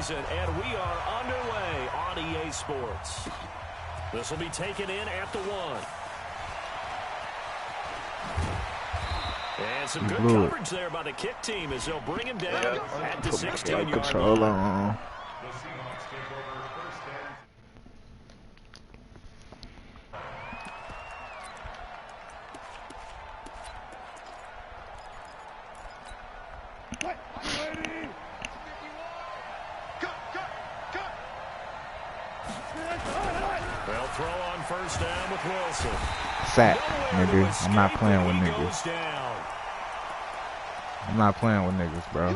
season, and we are underway on EA Sports. This will be taken in at the 1. And some good coverage there by the kick team as they'll bring him down at the 16-yard line. They'll throw on first down with Wilson. Sack, nigga. I'm not playing with niggas. I'm not playing with niggas, bro.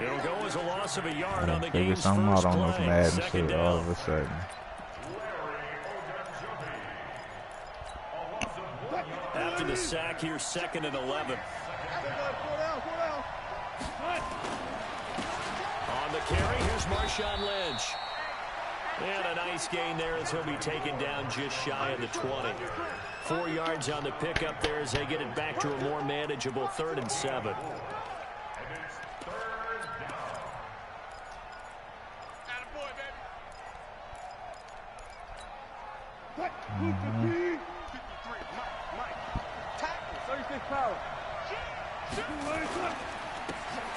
It'll go as a loss of a yard on the game's first I'm out on this play. mad Second shit down. all of a sudden. After the sack here, 2nd and 11. On the carry, here's Marshawn Lynch. And a nice gain there as he'll be taken down just shy of the 20. 4 yards on the pickup there as they get it back to a more manageable 3rd and 7.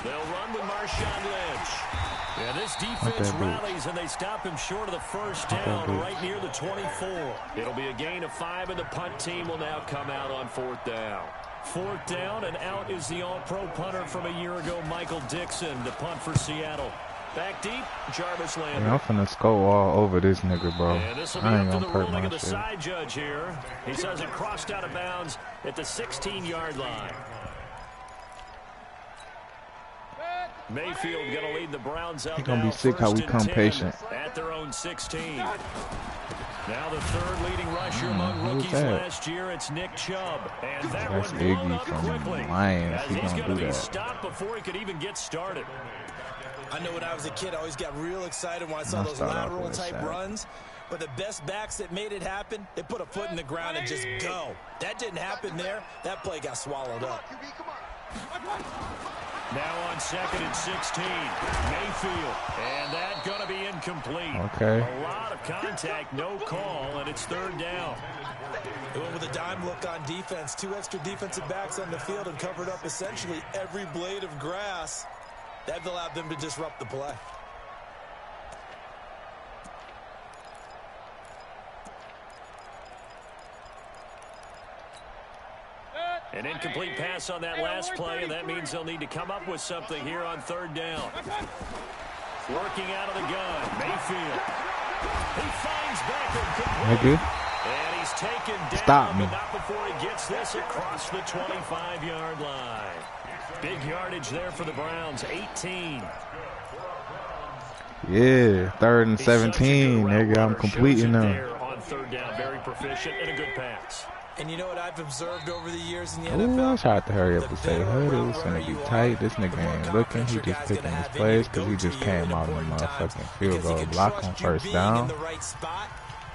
They'll run with Marshawn Lynch. Yeah, this defense rallies, and they stop him short of the first down right near the 24. It'll be a gain of 5, and the punt team will now come out on 4th down. 4th down, and out is the all-pro punter from a year ago, Michael Dixon, to punt for Seattle. Back deep, Jarvis Landry. Yeah, I'm finna score all over this nigga, bro. And this will be up to the ruling of the side judge here. He says it crossed out of bounds at the 16-yard line. Mayfield going to lead the Browns out. He's going to be sick how we come patient. At their own 16. Now the 3rd leading rusher among rookies last year, it's Nick Chubb. And that That's one blown up Iggy from quickly. Lions. He's going to do be that. stopped before he could even get started. I know when I was a kid, I always got real excited when I saw those lateral-type runs. But the best backs that made it happen, they put a foot in the ground and just go. That didn't happen there. That play got swallowed up. Now on 2nd and 16, Mayfield, and that going to be incomplete. Okay. A lot of contact, no call, and it's 3rd down. They went with a dime look on defense. 2 extra defensive backs on the field and covered up essentially every blade of grass. That allowed them to disrupt the play. An incomplete pass on that last play, and that means they'll need to come up with something here on 3rd down. Working out of the gun, Mayfield. He finds Becker. And he's taken down, but not before he gets this across the 25-yard line. Big yardage there for the Browns, 18. Yeah, 3rd and 17, nigga. I'm completing them. On 3rd down, very proficient and a good pass. And you know what I've observed over the years in the NFL? NFL? I tried to hurry up and say, it was going to be tight. This nigga ain't looking. He just picking his plays because he just came out of the motherfucking field goal block on 1st down.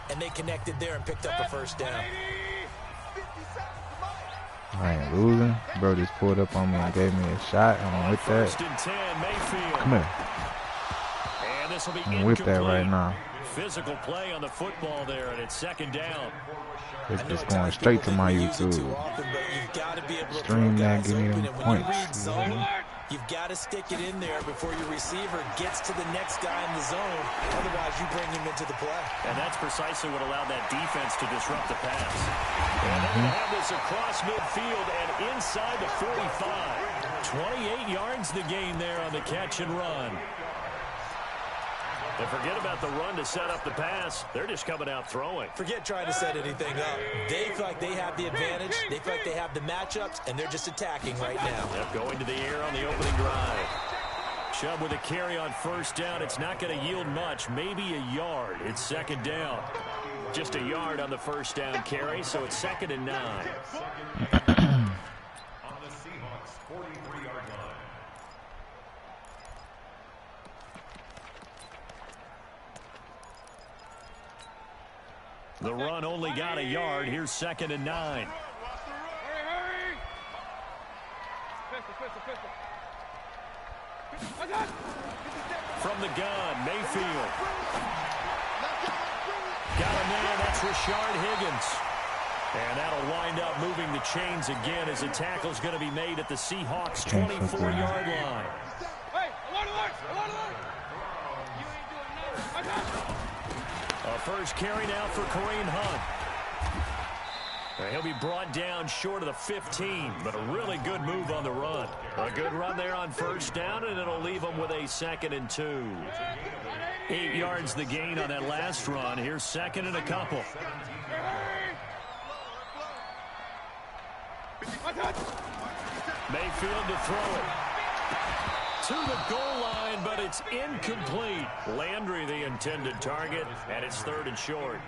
And they connected there and picked up a 1st down. I ain't losing. Bro just pulled up on me and gave me a shot. I'm with that. 1st and 10, Mayfield. Come here. And this will be I'm with that right now. Physical play on the football there, and it's 2nd down. It's just going straight to my YouTube. Stream that, give me them points. You've got to stick it in there before your receiver gets to the next guy in the zone. Otherwise, you bring him into the play. And that's precisely what allowed that defense to disrupt the pass. And they're going to have this across midfield and inside the 45. 28 yards the gain there on the catch and run. And forget about the run to set up the pass. They're just coming out throwing. Forget trying to set anything up. They feel like they have the advantage. They feel like they have the matchups, and they're just attacking right now. Yep, going to the air on the opening drive. Chubb with a carry on 1st down. It's not going to yield much, maybe a yard. It's 2nd down. Just a yard on the 1st down carry, so it's 2nd and 9. The run only got a yard. Here's 2nd and 9. From the gun, Mayfield. Got a man, that's Rashard Higgins. And that'll wind up moving the chains again as a tackle's going to be made at the Seahawks' 24-yard line. A first carry now for Kareem Hunt. He'll be brought down short of the 15, but a really good move on the run. A good run there on first down, and it'll leave him with a 2nd and 2. 8 yards the gain on that last run. Here's 2nd and a couple. Mayfield to throw it. To the goal line, but it's incomplete. Landry the intended target, and it's 3rd and short.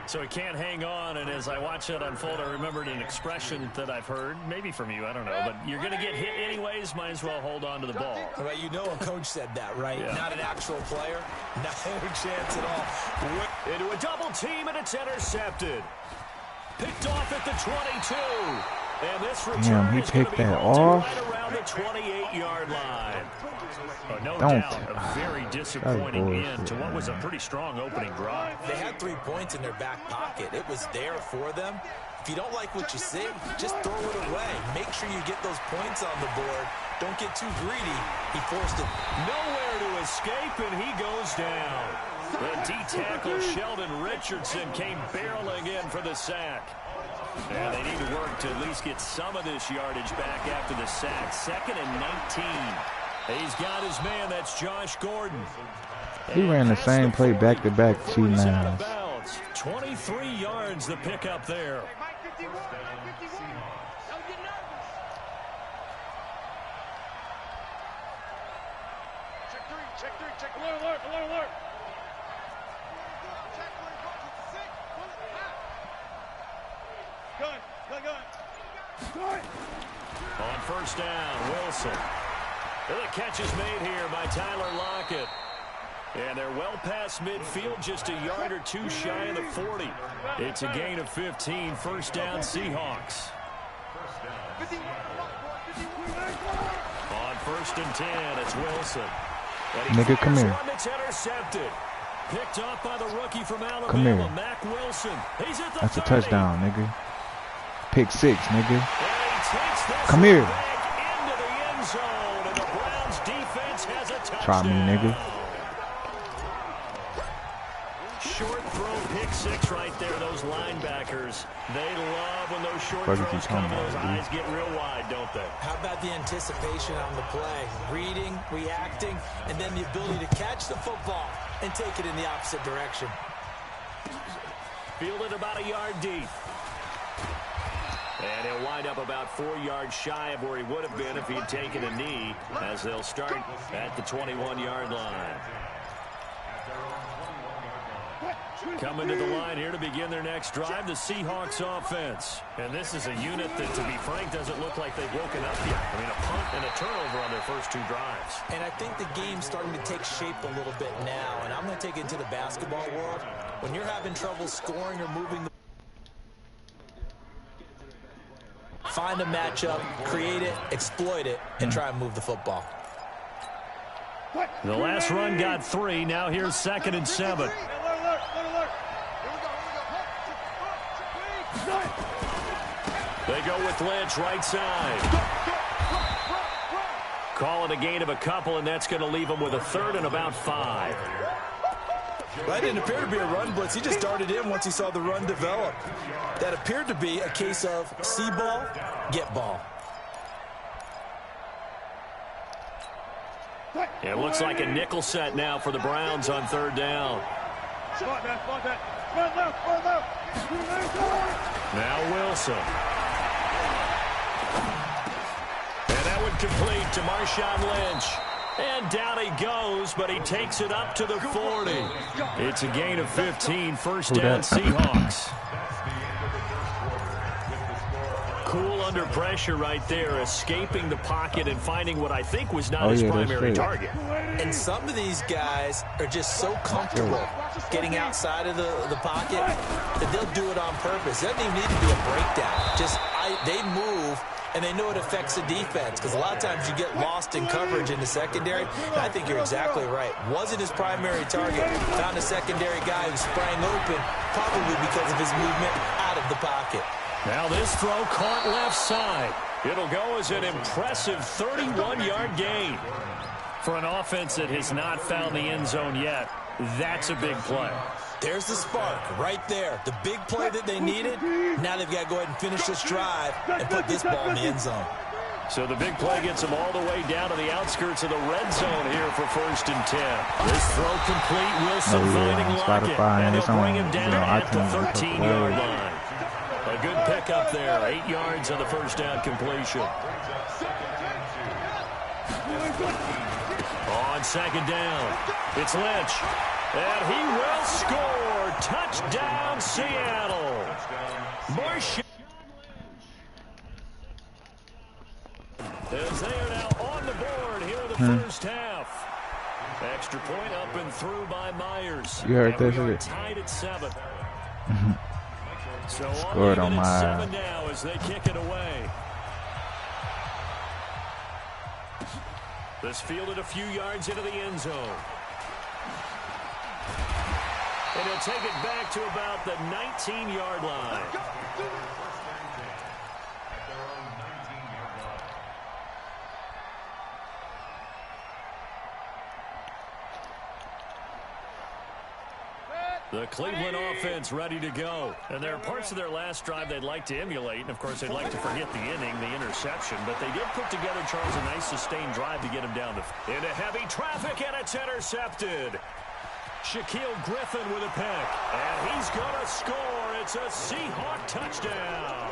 So he can't hang on, and as I watch that unfold, I remembered an expression that I've heard, maybe from you, I don't know, but you're going to get hit anyways, might as well hold on to the ball. Well, you know a coach said that, right? Yeah. Not an actual player. No chance at all. Into a double team, and it's intercepted. Picked off at the 22. And this return is going to be right around the 28-yard line. No doubt, a very disappointing end to what was a pretty strong opening drive. They had 3 points in their back pocket. It was there for them. If you don't like what you see, just throw it away. Make sure you get those points on the board. Don't get too greedy. He forced it. Nowhere to escape, and he goes down. The D-tackle Sheldon Richardson came barreling in for the sack. And they need to work to at least get some of this yardage back after the sack. 2nd and 19. He's got his man. That's Josh Gordon. He ran the same play back-to-back 2 times. 23 yards the pickup there. Check. Alert. Gun. On first down, Wilson. The catch is made here by Tyler Lockett. And they're well past midfield, just a yard or 2 shy of the 40. It's a gain of 15, first down Seahawks. On 1st and 10, it's Wilson. Nigga, come here. It's intercepted. Picked off by the rookie from Alabama, come here. Mac Wilson. He's at the That's 30. A touchdown, nigga. Pick 6, nigga. Come here. Into the end zone, and the Browns defense has a touchdown. Try me, nigga. Short throw, pick 6 right there. Those linebackers, they love when those short throws come. Those eyes get real wide, don't they? How about the anticipation on the play? Reading, reacting, and then the ability to catch the football and take it in the opposite direction. Fielded about a yard deep. And he'll wind up about 4 yards shy of where he would have been if he'd taken a knee, as they'll start at the 21-yard line. Coming to the line here to begin their next drive, the Seahawks offense. And this is a unit that, to be frank, doesn't look like they've woken up yet. I mean, a punt and a turnover on their first 2 drives. And I think the game's starting to take shape a little bit now. And I'm going to take it into the basketball world. When you're having trouble scoring or moving the find a matchup, create it, exploit it, and try and move the football. The last run got 3. Now here's 2nd and 7. They go with Lynch right side. Call it a gain of a couple, and that's going to leave them with a 3rd and about 5. That didn't appear to be a run blitz. He just darted in once he saw the run develop. That appeared to be a case of see ball, get ball. It looks like a nickel set now for the Browns on 3rd down. Now Wilson. And that would complete to Marshawn Lynch. And down he goes, but he takes it up to the 40. It's a gain of 15, first down Seahawks. Cool under pressure right there, escaping the pocket and finding what I think was not his primary target. And some of these guys are just so comfortable getting outside of the pocket that they'll do it on purpose. It doesn't even need to be a breakdown. Just they move and they know it affects the defense because a lot of times you get lost in coverage in the secondary. And I think you're exactly right. Wasn't his primary target. Found a secondary guy who sprang open, probably because of his movement out of the pocket. Now this throw caught left side. It'll go as an impressive 31-yard gain. For an offense that has not found the end zone yet, that's a big play. There's the spark right there. The big play that they needed. Now they've got to go ahead and finish this drive and put this ball in the end zone. So the big play gets them all the way down to the outskirts of the red zone here for 1st and 10. This throw complete. Wilson finding Lockett, and they'll bring him down at the 13-yard line. A good pickup there. 8 yards on the first down completion. On second down, it's Lynch. And he will score. Touchdown, Seattle. Marshall. As they are now on the board here in the first half. Extra point up and through by Myers. You heard that? We are tied at 7. So scored on my 7 now as they kick it away. This fielded a few yards into the end zone. And he'll take it back to about the 19-yard line. The Cleveland offense ready to go. And there are parts of their last drive they'd like to emulate. And, of course, they'd like to forget the inning, the interception. But they did put together, Charles, a nice sustained drive to get him down into heavy traffic, and it's intercepted. Shaquille Griffin with a pick. And he's going to score. It's a Seahawk touchdown.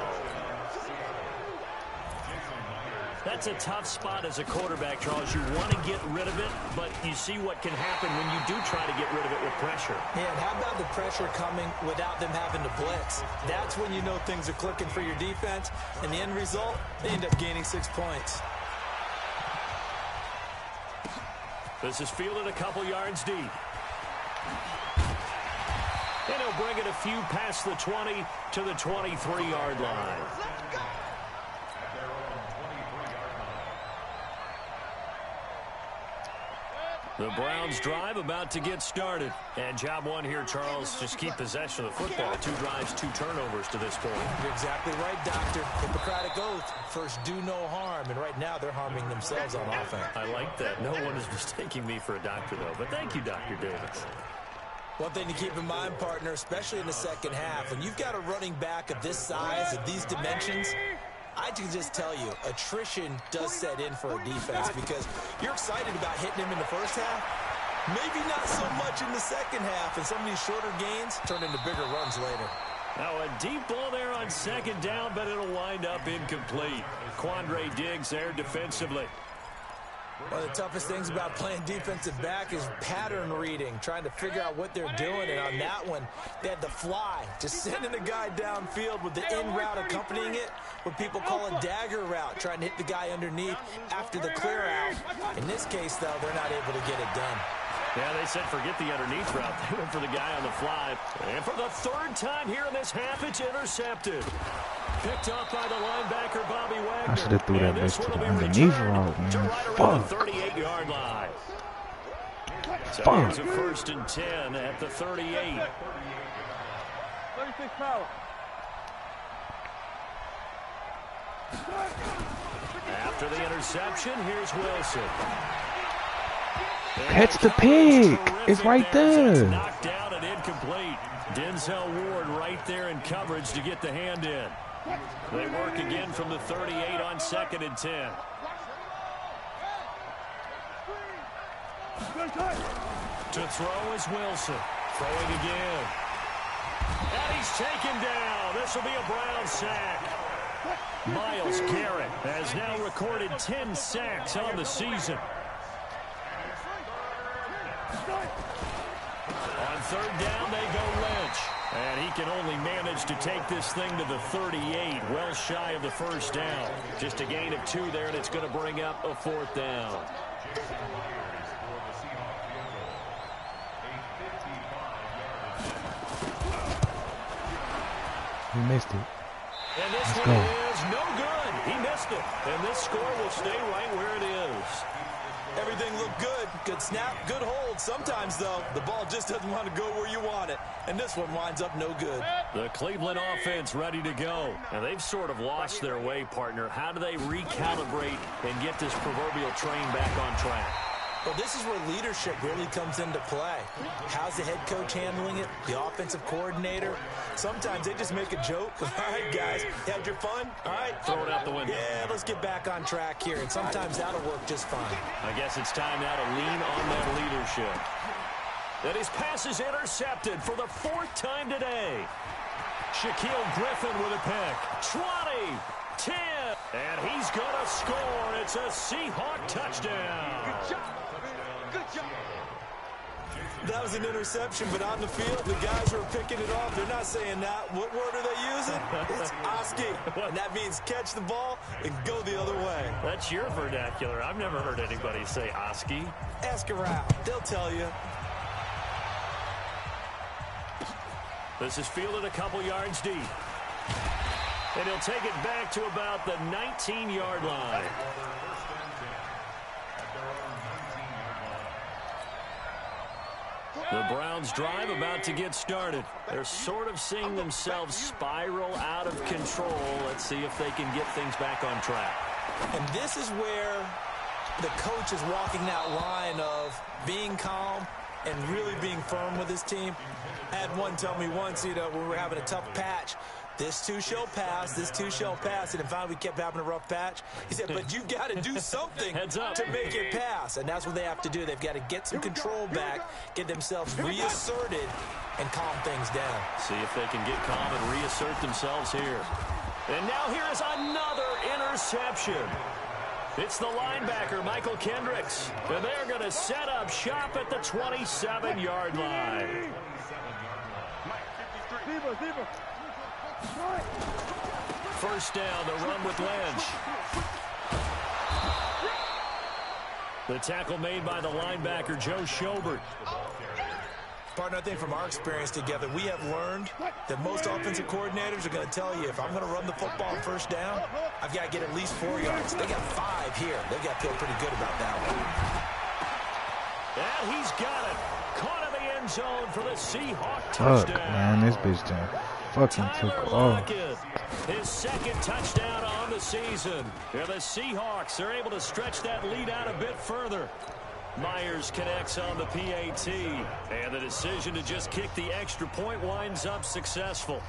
That's a tough spot as a quarterback, Charles. You want to get rid of it, but you see what can happen when you do try to get rid of it with pressure. Yeah, and how about the pressure coming without them having to blitz? That's when you know things are clicking for your defense, and the end result, they end up gaining 6 points. This is fielded a couple yards deep. And he'll bring it a few past the 20 to the 23-yard line. The Browns drive about to get started. And job one here, Charles, just keep possession of the football. 2 drives, 2 turnovers to this point. You're exactly right, Doctor. Hippocratic oath. First, do no harm. And right now, they're harming themselves on offense. I like that. No one is mistaking me for a doctor, though. But thank you, Dr. Davis. One thing to keep in mind, partner, especially in the second half, when you've got a running back of this size, of these dimensions, I can just tell you, attrition does set in for a defense because you're excited about hitting him in the first half. Maybe not so much in the second half, and some of these shorter gains turn into bigger runs later. Now a deep ball there on second down, but it'll wind up incomplete. Quandre Diggs there defensively. One of the toughest things about playing defensive back is pattern reading, trying to figure out what they're doing. And on that one, they had the fly, just sending a guy downfield with the in route accompanying it, what people call a dagger route, trying to hit the guy underneath after the clear out. In this case, though, they're not able to get it done. Yeah, they said forget the underneath route. They went for the guy on the fly. And for the 3rd time here in this half, it's intercepted. Picked up by the linebacker, Bobby Wagner. I should have threw that bitch to the underneath route, man. To right around the 38-yard line. So here's a 1st and 10 at the 38. 36 power. After the interception, here's Wilson. Catch the pig. It's right there. Knocked down and incomplete. Denzel Ward right there in coverage to get the hand in. They work again from the 38 on 2nd and 10. To throw is Wilson. Throwing again. And he's taken down. This will be a Brown sack. Myles Garrett has now recorded 10 sacks on the season. On 3rd down, they go Lynch. And he can only manage to take this thing to the 38, well shy of the 1st down. Just a gain of 2 there, and it's going to bring up a 4th down. We missed it. And this Let's one go. is no good. He missed it. And this score will stay right where it is. Everything looked good. Good snap, good hold. Sometimes, though, the ball just doesn't want to go where you want it. And this one winds up no good. The Cleveland offense ready to go. And they've sort of lost their way, partner. How do they recalibrate and get this proverbial train back on track? Well, this is where leadership really comes into play. How's the head coach handling it? The offensive coordinator? Sometimes they just make a joke. All right, guys, had your fun? All right. Throw it out the window. Yeah, let's get back on track here. And sometimes that'll work just fine. I guess it's time now to lean on that leadership. And his pass is intercepted for the 4th time today. Shaquille Griffin with a pick. 20, 10, and he's going to score. It's a Seahawk touchdown. Good job. Good job. That was an interception, but on the field, the guys who are picking it off, they're not saying that. What word are they using? It's Oski, and that means catch the ball and go the other way. That's your vernacular. I've never heard anybody say Oski. Ask around. They'll tell you. This is fielded a couple yards deep. And he'll take it back to about the 19-yard line. The Browns drive about to get started. They're sort of seeing themselves spiral out of control. Let's see if they can get things back on track. And this is where the coach is walking that line of being calm and really being firm with his team. I had one tell me once, when we were having a tough patch, this too shall pass, this too shall pass. And finally we kept having a rough patch. He said, but you've got to do something to make it pass. And that's what they have to do. They've got to get some control back, get themselves reasserted, and calm things down. See if they can get calm and reassert themselves here. And now here is another interception. It's the linebacker, Michael Kendricks. And they're going to set up shop at the 27-yard line. First down, the run with Lynch. The tackle made by the linebacker, Joe Schobert. Partner, I think from our experience together, we have learned that most offensive coordinators are going to tell you, if I'm going to run the football on first down, I've got to get at least 4 yards. They got 5 here. They've got to feel pretty good about that one. And he's got it. Caught in the end zone for the Seahawk touchdown. Man, this bitch done fucking took off. His 2nd touchdown on the season. And the Seahawks are able to stretch that lead out a bit further. Myers connects on the PAT. And the decision to just kick the extra point winds up successful.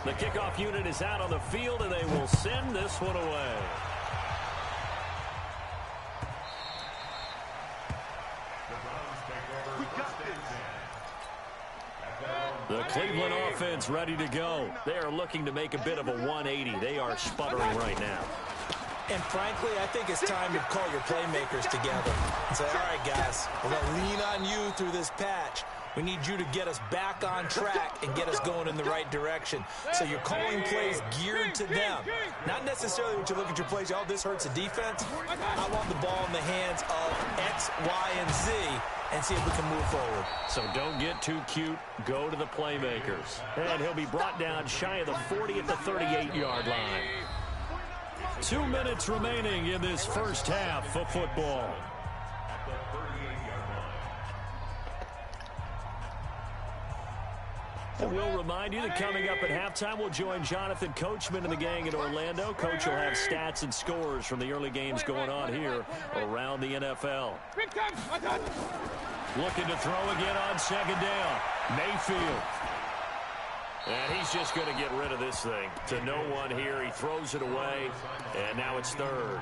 The kickoff unit is out on the field, and they will send this one away. The Cleveland offense ready to go. They are looking to make a bit of a 180. They are sputtering right now. And frankly, I think it's time to call your playmakers together and say, all right, guys, we're going to lean on you through this patch. We need you to get us back on track and get us going in the right direction. So you're calling plays geared to them. Not necessarily when you look at your plays, oh, this hurts the defense. I want the ball in the hands of X, Y, and Z and see if we can move forward. So don't get too cute. Go to the playmakers. And he'll be brought down shy of the 40 at the 38-yard line. 2 minutes remaining in this first half of football. And we'll remind you that coming up at halftime, we'll join Jonathan Coachman and the gang in Orlando. Coach will have stats and scores from the early games going on here around the NFL. Looking to throw again on 2nd down. Mayfield. And he's just going to get rid of this thing. To no one here. He throws it away. And now it's 3rd.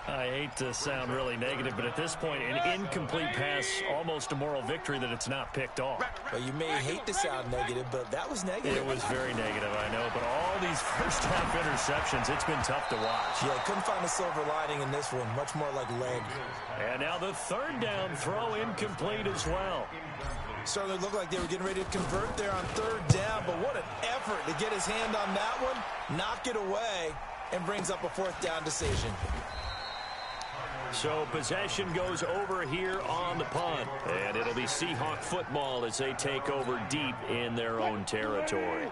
I hate to sound really negative, but at this point, an incomplete pass, almost a moral victory that it's not picked off. Well, you may hate to sound negative, but that was negative. It was very negative, I know. But all these first-half interceptions, it's been tough to watch. Yeah, couldn't find a silver lining in this one. Much more like leg. And now the 3rd down throw incomplete as well. Certainly looked like they were getting ready to convert there on 3rd down, but what an effort to get his hand on that one, knock it away, and brings up a 4th down decision. So possession goes over here on the punt. And it'll be Seahawk football as they take over deep in their own territory.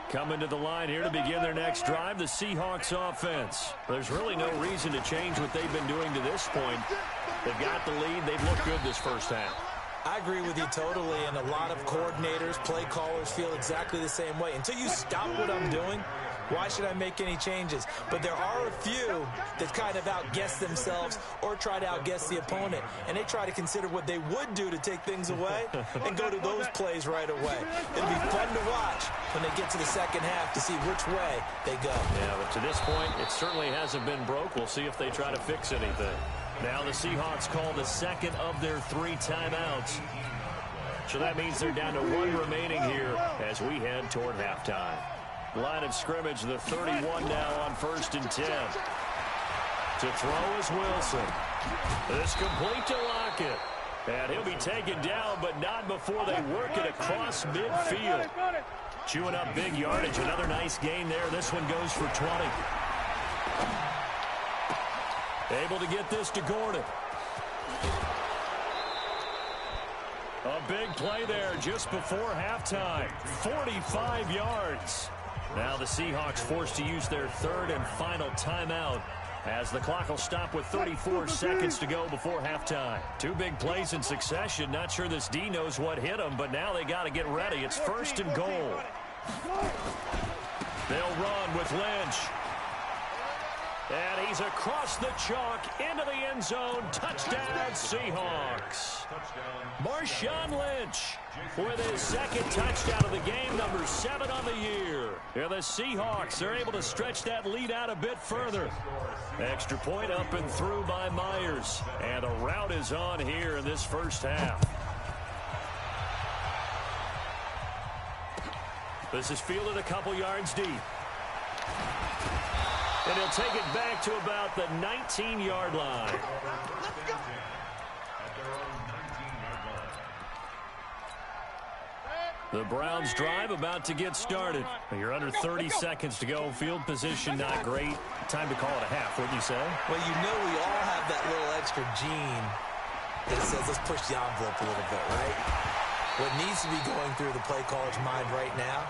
Coming to the line here to begin their next drive, the Seahawks offense. There's really no reason to change what they've been doing to this point. They've got the lead. They've looked good this first half. I agree with you totally, and a lot of coordinators, play callers feel exactly the same way. Until you stop what I'm doing, why should I make any changes? But there are a few that kind of outguess themselves or try to outguess the opponent, and they try to consider what they would do to take things away and go to those plays right away. It'll be fun to watch when they get to the second half to see which way they go. Yeah, but to this point, it certainly hasn't been broke. We'll see if they try to fix anything. Now the Seahawks call the second of their 3 timeouts. So that means they're down to 1 remaining here as we head toward halftime. Line of scrimmage, the 31 now on 1st and 10. To throw is Wilson. This complete to Lockett. And he'll be taken down, but not before they work it across midfield. Chewing up big yardage. Another nice gain there. This one goes for 20. Able to get this to Gordon. A big play there just before halftime. 45 yards. Now the Seahawks forced to use their 3rd and final timeout as the clock will stop with 34 seconds to go before halftime. 2 big plays in succession. Not sure this D knows what hit them, but now they got to get ready. It's 1st and goal. They'll run with Lynch. And he's across the chalk into the end zone. Touchdown, Seahawks. Marshawn Lynch with his 2nd touchdown of the game, number 7 on the year. Yeah, the Seahawks are able to stretch that lead out a bit further. Extra point up and through by Myers. And a rout is on here in this first half. This is fielded a couple yards deep. And he'll take it back to about the 19-yard line. The Browns drive about to get started. You're under 30 seconds to go. Field position not great. Time to call it a half, wouldn't you say? Well, you know we all have that little extra gene that says let's push the envelope a little bit, right? What needs to be going through the play caller's mind right now,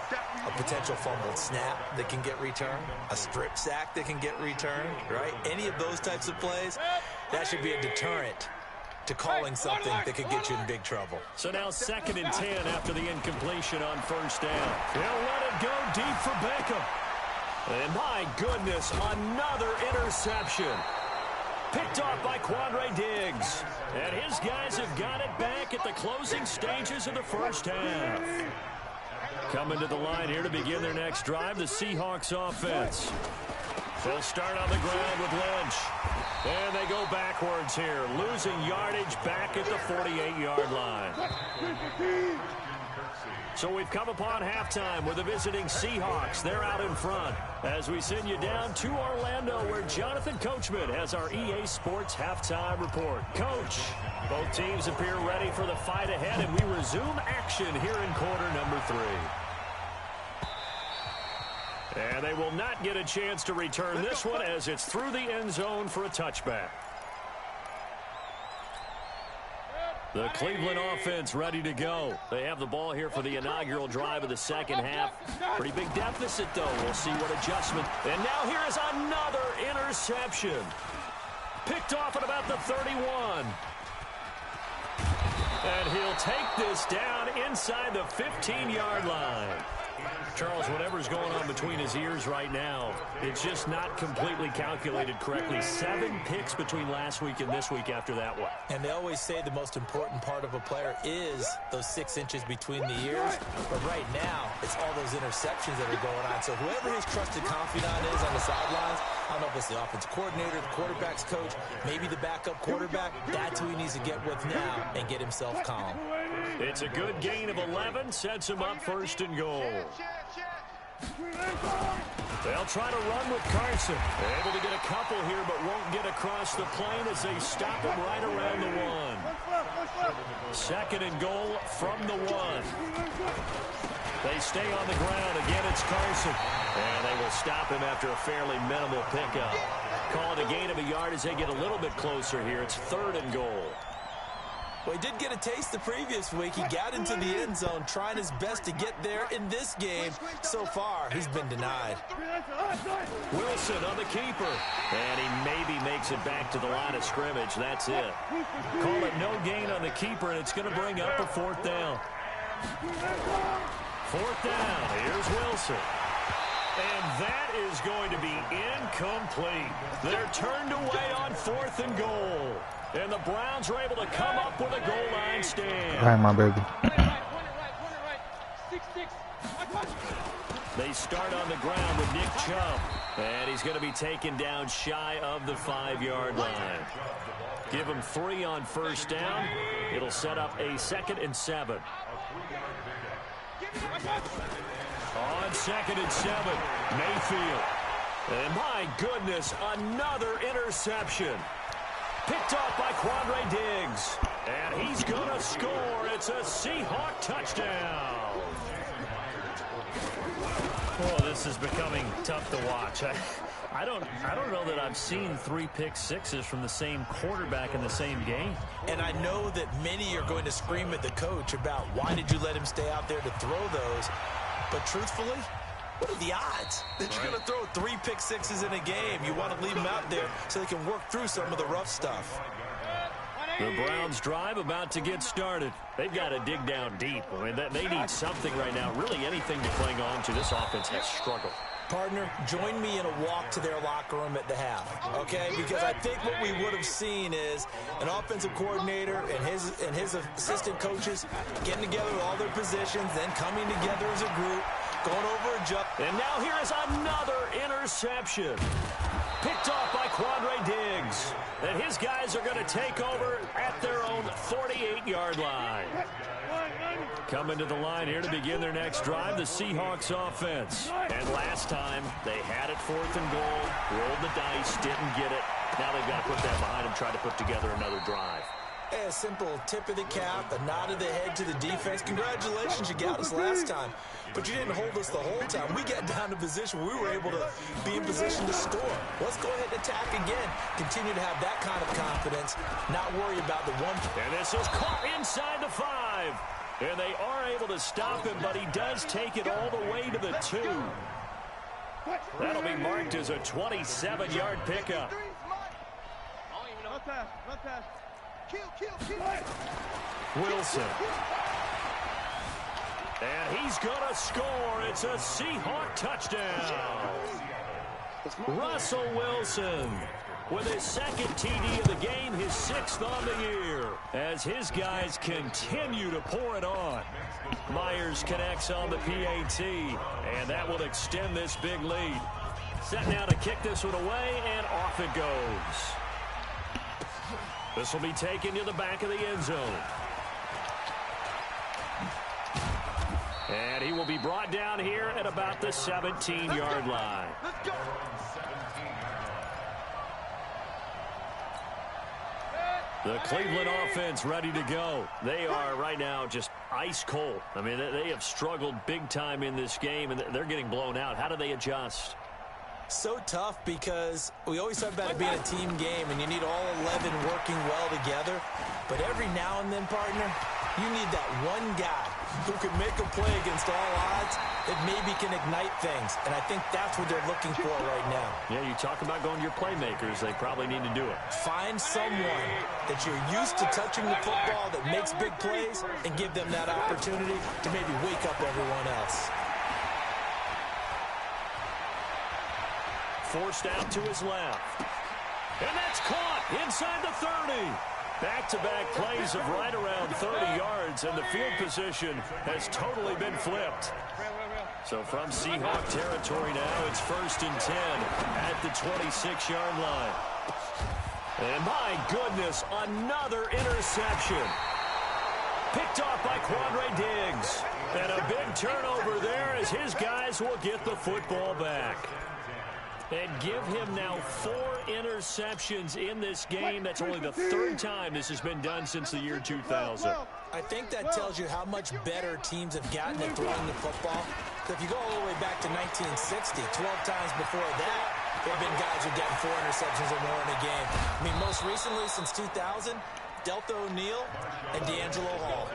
a potential fumbled snap that can get returned, a strip sack that can get returned, right? Any of those types of plays, that should be a deterrent to calling something that could get you in big trouble. So now 2nd and 10 after the incompletion on 1st down. He'll let it go deep for Beckham. And my goodness, another interception. Picked off by Quandre Diggs. And his guys have got it back at the closing stages of the first half. Coming to the line here to begin their next drive, the Seahawks offense. They'll start on the ground with Lynch. And they go backwards here, losing yardage back at the 48-yard line. So we've come upon halftime with the visiting Seahawks. They're out in front as we send you down to Orlando where Jonathan Coachman has our EA Sports halftime report. Coach, both teams appear ready for the fight ahead, and we resume action here in quarter number 3. And they will not get a chance to return this one as it's through the end zone for a touchback. The Cleveland offense ready to go. They have the ball here for the inaugural drive of the second half. Pretty big deficit, though. We'll see what adjustment. And now here is another interception. Picked off at about the 31. And he'll take this down inside the 15-yard line. Charles, whatever's going on between his ears right now, it's just not completely calculated correctly. 7 picks between last week and this week after that one. And they always say the most important part of a player is those 6 inches between the ears. But right now, it's all those interceptions that are going on. So whoever his trusted confidant is on the sidelines, I don't know if it's the offensive coordinator, the quarterback's coach, maybe the backup quarterback, that's who he needs to get with now and get himself calm. It's a good gain of 11, sets him up 1st and goal. They'll try to run with Carson. They're able to get a couple here, but won't get across the plane as they stop him right around the 1. 2nd and goal from the 1. They stay on the ground. Again, it's Carson. And they will stop him after a fairly minimal pickup. Call it a gain of a yard as they get a little bit closer here. It's 3rd and goal. Well, he did get a taste the previous week. He got into the end zone, trying his best to get there in this game. So far, he's been denied. Wilson on the keeper. And he maybe makes it back to the line of scrimmage. That's it. Call it no gain on the keeper, and it's going to bring up a 4th down. 4th down. Here's Wilson. And that is going to be incomplete. They're turned away on 4th and goal. And the Browns are able to come up with a goal line stand. Right, my baby. They start on the ground with Nick Chubb. And he's going to be taken down shy of the 5-yard line. Give him 3 on 1st down. It'll set up a 2nd and 7. On 2nd and 7, Mayfield. And my goodness, another interception. Picked off by Quandre Diggs. And he's going to score. It's a Seahawk touchdown. Oh, this is becoming tough to watch. I don't know that I've seen 3 pick-sixes from the same quarterback in the same game. And I know that many are going to scream at the coach about why did you let him stay out there to throw those. But truthfully, what are the odds that you're going to throw 3 pick-sixes in a game? You want to leave them out there so they can work through some of the rough stuff. The Browns drive about to get started. They've got to dig down deep. I mean, they need something right now, really anything to cling on to. This offense has struggled. Partner, join me in a walk to their locker room at the half, okay? Because I think what we would have seen is an offensive coordinator and his assistant coaches getting together with all their positions, then coming together as a group, going over a jump. And now here is another interception. Picked off by Quandre Diggs. And his guys are going to take over at their own 48-yard line. Coming to the line here to begin their next drive, the Seahawks offense. And last time, they had it 4th and goal, rolled the dice, didn't get it. Now they've got to put that behind them, try to put together another drive. A simple tip of the cap, a nod of the head to the defense. Congratulations, you got us last time. But you didn't hold us the whole time. We got down to position where we were able to be in position to score. Let's go ahead and attack again. Continue to have that kind of confidence, not worry about the one. And this is caught inside the 5. And they are able to stop him, but he does take it all the way to the 2. That'll be marked as a 27-yard pickup. Wilson. And he's going to score. It's a Seahawk touchdown. Russell Wilson with his 2nd TD of the game, his 6th on the year, as his guys continue to pour it on. Myers connects on the PAT, and that will extend this big lead. Set now to kick this one away, and off it goes. This will be taken to the back of the end zone. And he will be brought down here at about the 17-yard line. The Cleveland offense ready to go. They are right now just ice cold. I mean, they have struggled big time in this game, and they're getting blown out. How do they adjust? So tough because we always talk about it being a team game, and you need all 11 working well together. But every now and then, partner, you need that one guy who can make a play against all odds that maybe can ignite things. And I think that's what they're looking for right now. Yeah, you talk about going to your playmakers. They probably need to do it. Find someone that you're used to touching the football that makes big plays and give them that opportunity to maybe wake up everyone else. Forced out to his left. And that's caught inside the 30. Back-to-back plays of right around 30 yards, and the field position has totally been flipped. So from Seahawk territory now, it's 1st and 10 at the 26-yard line. And my goodness, another interception. Picked off by Quandre Diggs. And a big turnover there as his guys will get the football back. And give him now 4 interceptions in this game. That's only the 3rd time this has been done since the year 2000. I think that tells you how much better teams have gotten at throwing the football. If you go all the way back to 1960, 12 times before that, there have been guys who are getting 4 interceptions or more in a game. I mean, most recently, since 2000, Delta O'Neal and D'Angelo Hall.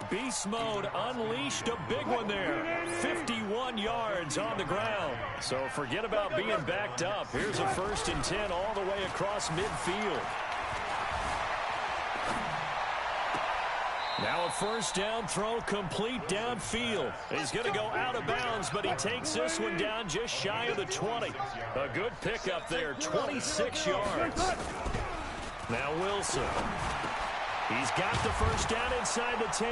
Beast mode unleashed a big one there. 51 yards on the ground. So forget about being backed up. Here's a 1st and 10 all the way across midfield. Now a 1st down throw complete downfield. He's going to go out of bounds, but he takes this one down just shy of the 20. A good pickup there, 26 yards. Now Wilson. He's got the 1st down inside the 10.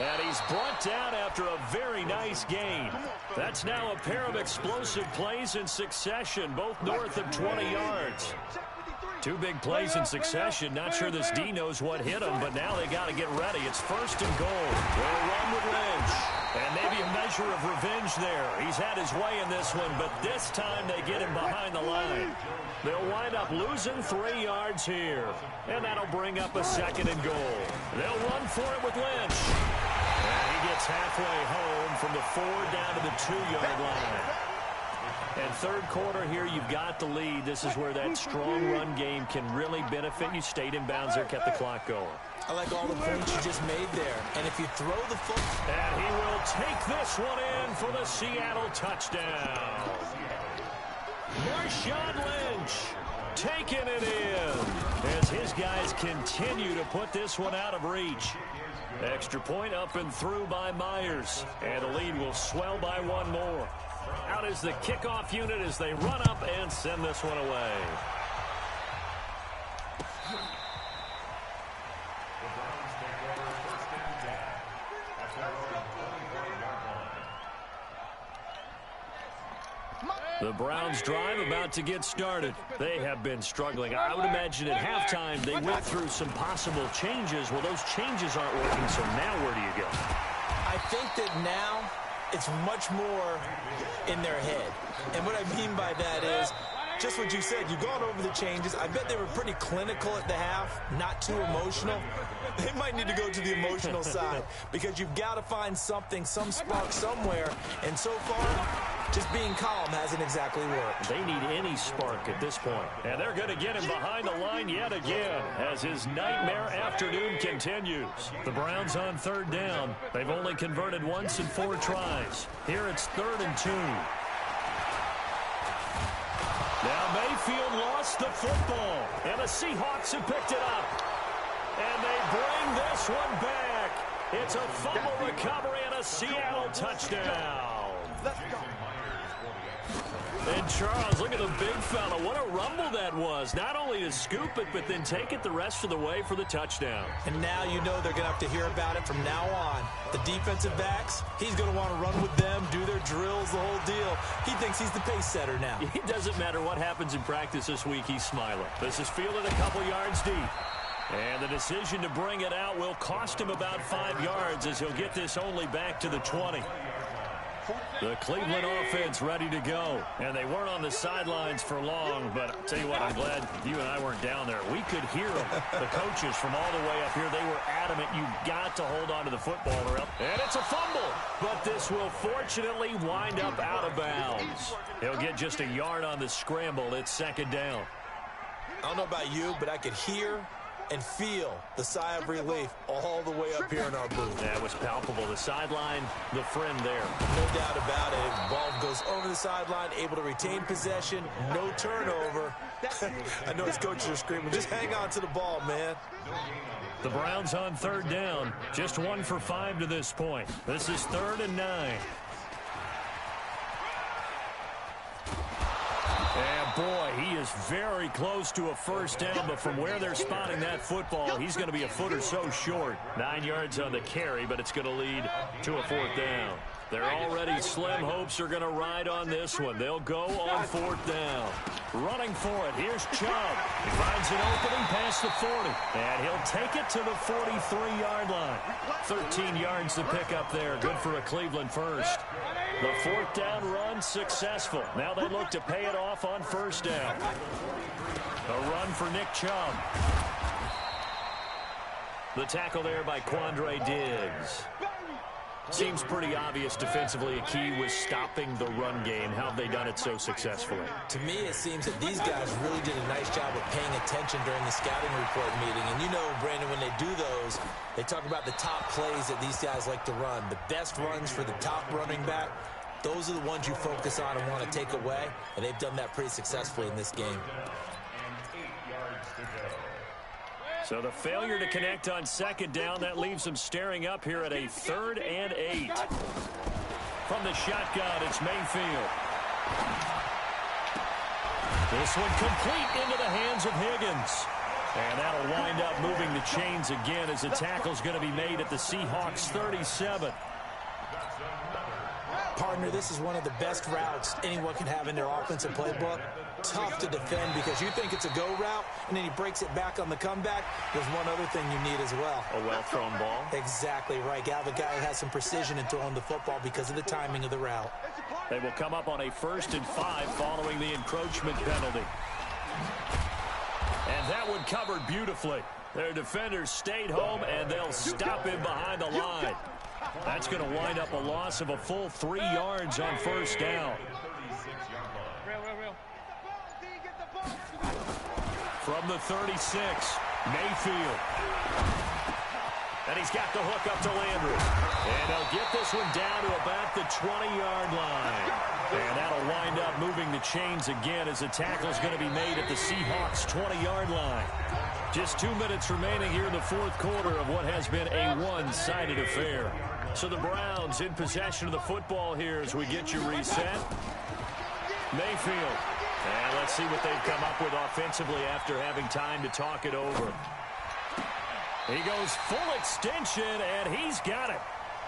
And he's brought down after a very nice gain. That's now a pair of explosive plays in succession, both north of 20 yards. 2 big plays in succession. Not sure this D knows what hit him, but now they got to get ready. It's 1st and goal. They'll run with Lynch. And maybe a measure of revenge there. He's had his way in this one, but this time they get him behind the line. They'll wind up losing 3 yards here. And that'll bring up a 2nd and goal. They'll run for it with Lynch. And he gets halfway home from the 4 down to the 2-yard line. And 3rd quarter here, you've got the lead. This is where that strong run game can really benefit you. Stayed in bounds there, kept the clock going. I like all the points you just made there. And if you throw the football... And he will take this one in for the Seattle touchdown. Marshawn Lynch taking it in as his guys continue to put this one out of reach. Extra point up and through by Myers. And the lead will swell by 1 more. Out is the kickoff unit as they run up and send this one away. The Browns drive about to get started. They have been struggling. I would imagine at halftime they went through some possible changes. Well, those changes aren't working, so now where do you go? I think that now it's much more in their head. And what I mean by that is just what you said. You've gone over the changes. I bet they were pretty clinical at the half, not too emotional. They might need to go to the emotional side because you've got to find something, some spark somewhere. And so far, just being calm hasn't exactly worked. They need any spark at this point. And they're going to get him behind the line yet again as his nightmare afternoon continues. The Browns on 3rd down. They've only converted once in 4 tries. Here it's 3rd and 2. Now Mayfield lost the football, and the Seahawks have picked it up. And they bring this one back. It's a fumble recovery and a Seattle touchdown. And Charles, look at the big fella. What a rumble that was. Not only to scoop it, but then take it the rest of the way for the touchdown. And now you know they're going to have to hear about it from now on. The defensive backs, he's going to want to run with them, do their drills, the whole deal. He thinks he's the pace setter now. It doesn't matter what happens in practice this week, he's smiling. This is fielded a couple yards deep. And the decision to bring it out will cost him about 5 yards as he'll get this only back to the 20. The Cleveland offense ready to go. And they weren't on the sidelines for long, but I'll tell you what, I'm glad you and I weren't down there. We could hear them. The coaches from all the way up here, they were adamant. You've got to hold on to the football. And it's a fumble. But this will fortunately wind up out of bounds. He'll get just a yard on the scramble. It's 2nd down. I don't know about you, but I could hear and feel the sigh of relief all the way up here in our booth. That was palpable. The sideline, the friend there. No doubt about it. Ball goes over the sideline, able to retain possession, no turnover. I know his coaches are screaming, just hang on to the ball, man. The Browns on 3rd down. Just 1 for 5 to this point. This is 3rd and 9. And boy, he is very close to a 1st down, but from where they're spotting that football, he's going to be a foot or so short. 9 yards on the carry, but it's going to lead to a 4th down. Their already slim hopes are going to ride on this one. They'll go on 4th down. Running for it. Here's Chubb. He finds an opening past the 40. And he'll take it to the 43-yard line. 13 yards to pick up there. Good for a Cleveland first. The 4th down run successful. Now they look to pay it off on 1st down. A run for Nick Chubb. The tackle there by Quandre Diggs. Seems pretty obvious defensively a key was stopping the run game. How have they done it so successfully? To me, it seems that these guys really did a nice job of paying attention during the scouting report meeting. And you know, Brandon, when they do those, they talk about the top plays that these guys like to run. The best runs for the top running back, those are the ones you focus on and want to take away. And they've done that pretty successfully in this game. So the failure to connect on 2nd down, that leaves them staring up here at a 3rd and 8. From the shotgun, it's Mayfield. This one complete into the hands of Higgins. And that'll wind up moving the chains again as the tackle's going to be made at the Seahawks 37. Partner, this is one of the best routes anyone can have in their offensive playbook. Tough to defend because you think it's a go route, and then he breaks it back on the comeback. There's one other thing you need as well. A well-thrown ball. Exactly right. You have a guy who has some precision in throwing the football because of the timing of the route. They will come up on a 1st and 5 following the encroachment penalty. And that one covered beautifully. Their defenders stayed home, and they'll stop him behind the line. That's going to wind up a loss of a full 3 yards on 1st down. From the 36, Mayfield. And he's got the hook up to Landry. And they'll get this one down to about the 20-yard line. And that'll wind up moving the chains again as the tackle's going to be made at the Seahawks 20-yard line. Just 2 minutes remaining here in the 4th quarter of what has been a one-sided affair. So the Browns in possession of the football here as we get you reset. Mayfield. And let's see what they've come up with offensively after having time to talk it over. He goes full extension, and he's got it.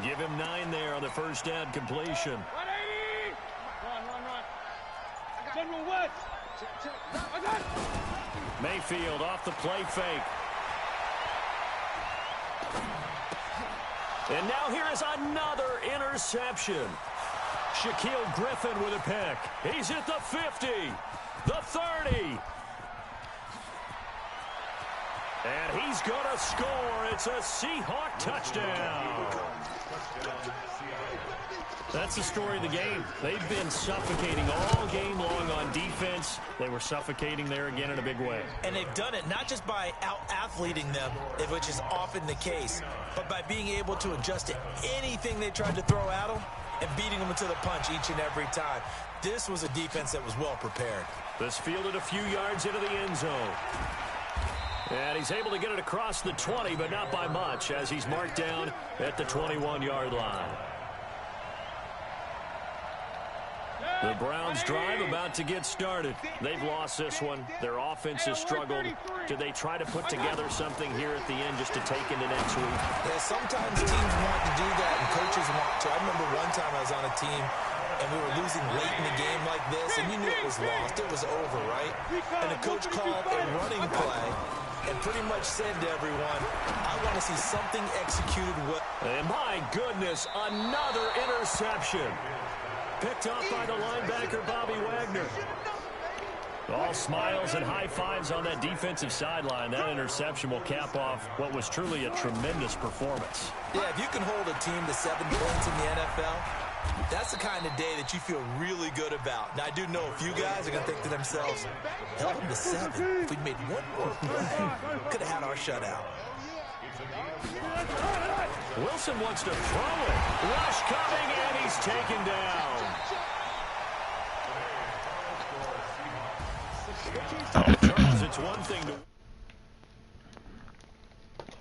Give him 9 there on the 1st down completion. 180! Run. General West! Mayfield off the play fake. And now here is another interception. Shaquille Griffin with a pick. He's at the 50, the 30. And he's going to score. It's a Seahawk touchdown. That's the story of the game. They've been suffocating all game long on defense. They were suffocating there again in a big way. And they've done it not just by out-athleting them, which is often the case, but by being able to adjust to anything they tried to throw at them and beating them to the punch each and every time. This was a defense that was well prepared. This fielded a few yards into the end zone. And he's able to get it across the 20, but not by much, as he's marked down at the 21-yard line. The Browns drive about to get started. They've lost this one. Their offense has struggled. Do they try to put together something here at the end just to take into next week? Yeah, sometimes teams want to do that and coaches want to. I remember one time I was on a team and we were losing late in the game like this, and you knew it was lost. It was over, right? And the coach called a running play and pretty much said to everyone, I want to see something executed well. And my goodness, another interception. Picked off by the linebacker, Bobby Wagner. All smiles and high fives on that defensive sideline. That interception will cap off what was truly a tremendous performance. Yeah, if you can hold a team to 7 points in the NFL, that's the kind of day that you feel really good about. Now, I do know a few guys are going to think to themselves, held them to 7. If we'd made one more play, could have had our shutout. Wilson wants to throw it. Rush coming, and he's taken down. Charles, it's one thing to...